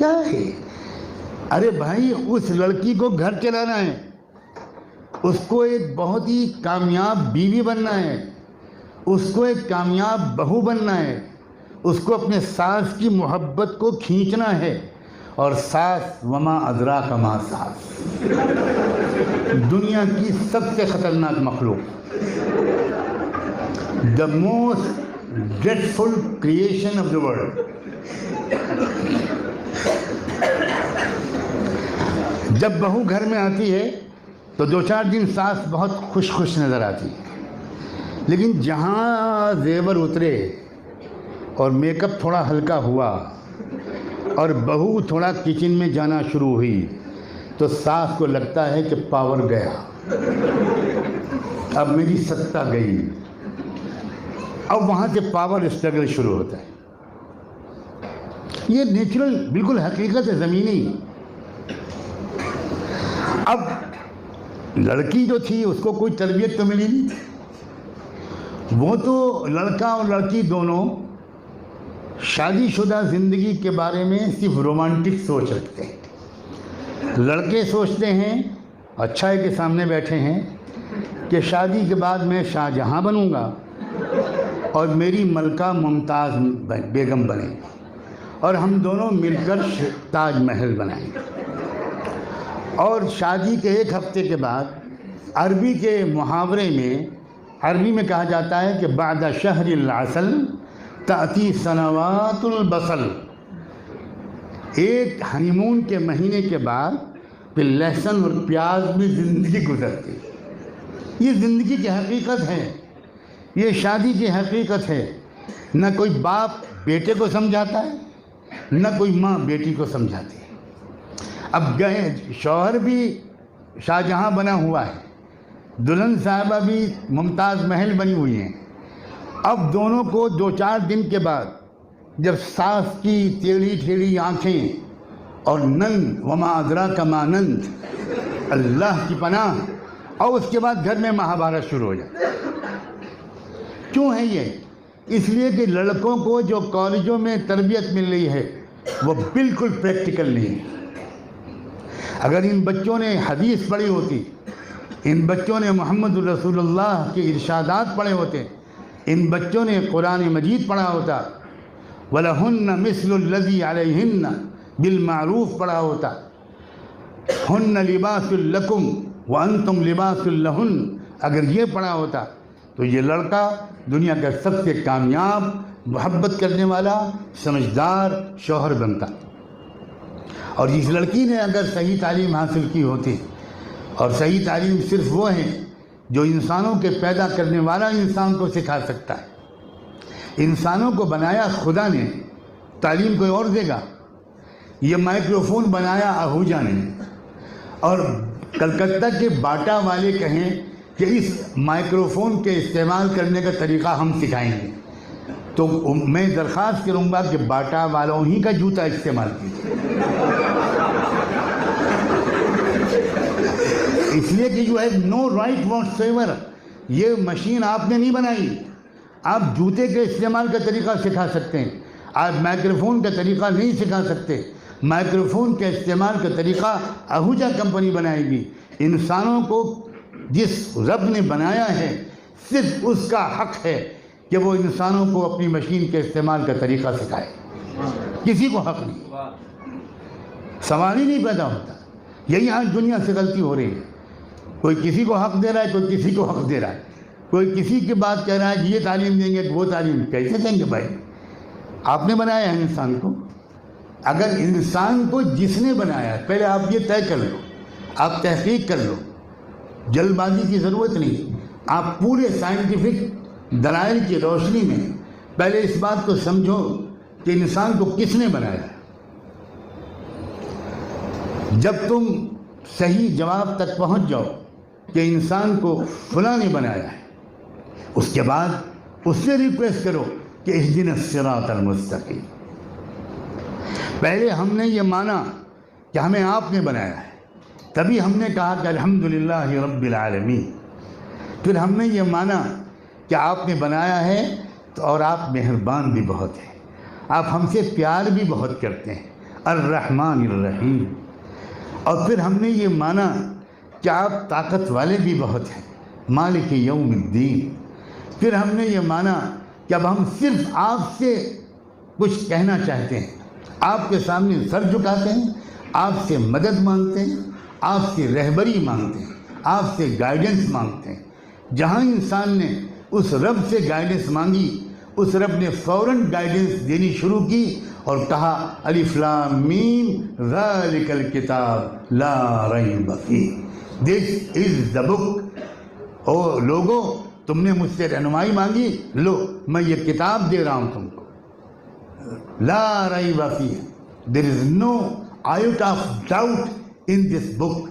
کیا ہے؟ ارے بھائی اس لڑکی کو گھر چلانا ہے، اس کو ایک بہت ہی کامیاب بیوی بننا ہے، اس کو ایک کامیاب بہو بننا ہے، اس کو اپنے ساس کی محبت کو کھینچنا ہے. اور ساس وما ادراک ما ساس، دنیا کی سب سے خطرناک مخلوق، the most dreadful creation of the world. جب بہو گھر میں آتی ہے تو 2-4 دن ساس بہت خوش نظر آتی ہے، لیکن جہاں زیور اترے اور میک اپ تھوڑا ہلکا ہوا اور بہو تھوڑا کچن میں جانا شروع ہوئی تو ساس کو لگتا ہے کہ پاور گیا، اب میری ستا گئی. اب وہاں سے پاور اسٹرگل شروع ہوتا ہے. یہ نیچرل بالکل حقیقت ہے زمینی. اب لڑکی جو تھی اس کو کوئی تربیت تو ملی نہیں تھی، وہ تو لڑکا اور لڑکی دونوں شادی شدہ زندگی کے بارے میں صرف رومانٹک سوچ رکھتے ہیں. لڑکے سوچتے ہیں، اچھا ہے کہ سامنے بیٹھے ہیں، کہ شادی کے بعد میں شاہ جہاں بنوں گا اور میری ملکہ ممتاز بیگم بنے اور ہم دونوں مل کر تاج محل بنائیں گے. اور شادی کے 1 ہفتے کے بعد عربی کے محاورے میں، عربی میں کہا جاتا ہے کہ بعد شہر العسل تأتی سنوات البصل، ایک ہنی مون کے مہینے کے بعد پھر لہسن اور پیاز میں زندگی گزرتی. یہ زندگی کی حقیقت ہے، یہ شادی کی حقیقت ہے. نہ کوئی باپ بیٹے کو سمجھاتا ہے، نہ کوئی ماں بیٹی کو سمجھاتی ہے. اب گئے شوہر بھی شاہجہاں بنا ہوا ہے، دلہن صاحبہ بھی ممتاز محل بنی ہوئی ہیں. اب دونوں کو 2-4 دن کے بعد جب ساس کی ٹیڑھی ٹیڑھی آنکھیں اور نند، وما ادراک ما نند، اللہ کی پناہ، اور اس کے بعد گھر میں مہابھارت شروع ہو جائے. کیوں ہے یہ؟ اس لیے کہ لڑکوں کو جو کالجوں میں تربیت مل رہی ہے وہ بالکل پریکٹیکل نہیں ہے. اگر ان بچوں نے حدیث پڑھی ہوتی، ان بچوں نے محمد رسول اللہ کے ارشادات پڑھے ہوتے، ان بچوں نے قرآن مجید پڑھا ہوتا، وَلَهُنَّ مِثْلُ الَّذِي عَلَيْهِنَّ بِالْمَعْرُوف پڑھا ہوتا، هُنَّ لِبَاسٌ لَكُمْ وَأَنْتُمْ لِبَاسٌ لَهُنَّ، اگر یہ پڑھا ہوتا تو یہ لڑکا دنیا کا سب سے کامیاب، محبت کرنے والا، سمجھدار شوہر بنتا. اور اس لڑکی نے اگر صحیح تعلیم حاصل کی ہوتی، اور صحیح تعلیم صرف وہ ہے جو انسانوں کے پیدا کرنے والا انسان کو سکھا سکتا ہے. انسانوں کو بنایا خدا نے، تعلیم کوئی اور دے گا. یہ مائکروفون بنایا آہوجا نے، اور کلکتہ کے باٹا والے کہیں کہ اس مائکروفون کے استعمال کرنے کا طریقہ ہم سکھائیں گے، تو میں درخواست کروں گا کہ باٹا والوں ہی کا جوتا استعمال کیجیے. اس لیے کہ you have no right what's ever. یہ مشین آپ نے نہیں بنائی. آپ جوتے کے استعمال کا طریقہ سکھا سکتے ہیں، آپ مائکروفون کا طریقہ نہیں سکھا سکتے. مائکروفون کے استعمال کا طریقہ آہوجا کمپنی بنائے گی. انسانوں کو جس رب نے بنایا ہے صرف اس کا حق ہے کہ وہ انسانوں کو اپنی مشین کے استعمال کا طریقہ سکھائے. کسی کو حق نہیں، سوال ہی نہیں پیدا ہوتا. یہی آج دنیا سے غلطی ہو رہی ہے. کوئی کسی کو حق دے رہا ہے، کوئی کسی کو حق دے رہا ہے. کوئی کسی کی بات کہہ رہا ہے کہ یہ تعلیم دیں گے کہ وہ تعلیم. کیسے دیں گے بھائی؟ آپ نے بنایا ہے انسان کو. اگر انسان کو جس نے بنایا ہے، پہلے آپ یہ طے کر لو، آپ تحقیق کر لو، جلد بازی کی ضرورت نہیں. آپ پورے سائنٹیفک دلائل کی روشنی میں پہلے اس بات کو سمجھو کہ انسان کو کس نے بنایا ہے. جب تم صحیح جواب تک پہنچ جاؤ کہ انسان کو فلاں نے بنایا ہے، اس کے بعد اس سے ریکویسٹ کرو کہ اہدنا الصراط المستقیم. پہلے ہم نے یہ مانا کہ ہمیں آپ نے بنایا ہے، تبھی ہم نے کہا کہ الحمدللہ رب العالمین. پھر ہم نے یہ مانا کہ آپ نے بنایا ہے اور آپ مہربان بھی بہت ہیں، آپ ہم سے پیار بھی بہت کرتے ہیں، الرحمن الرحیم. اور پھر ہم نے یہ مانا کہ آپ طاقت والے بھی بہت ہیں، مالک یوم الدین. پھر ہم نے یہ مانا کہ اب ہم صرف آپ سے کچھ کہنا چاہتے ہیں، آپ کے سامنے سر جھکاتے ہیں، آپ سے مدد مانگتے ہیں، آپ سے رہبری مانگتے ہیں، آپ سے گائیڈنس مانگتے ہیں. جہاں انسان نے اس رب سے گائیڈنس مانگی، اس رب نے فوراً گائیڈنس دینی شروع کی اور کہا الف لام میم ذالک الکتاب لا ریب فیہ، دس از دا بک. او لوگوں، تم نے مجھ سے رہنمائی مانگی، لو میں یہ کتاب دے رہا ہوں تم کو. لا ریب فیہ، there is no iota of doubt in this book.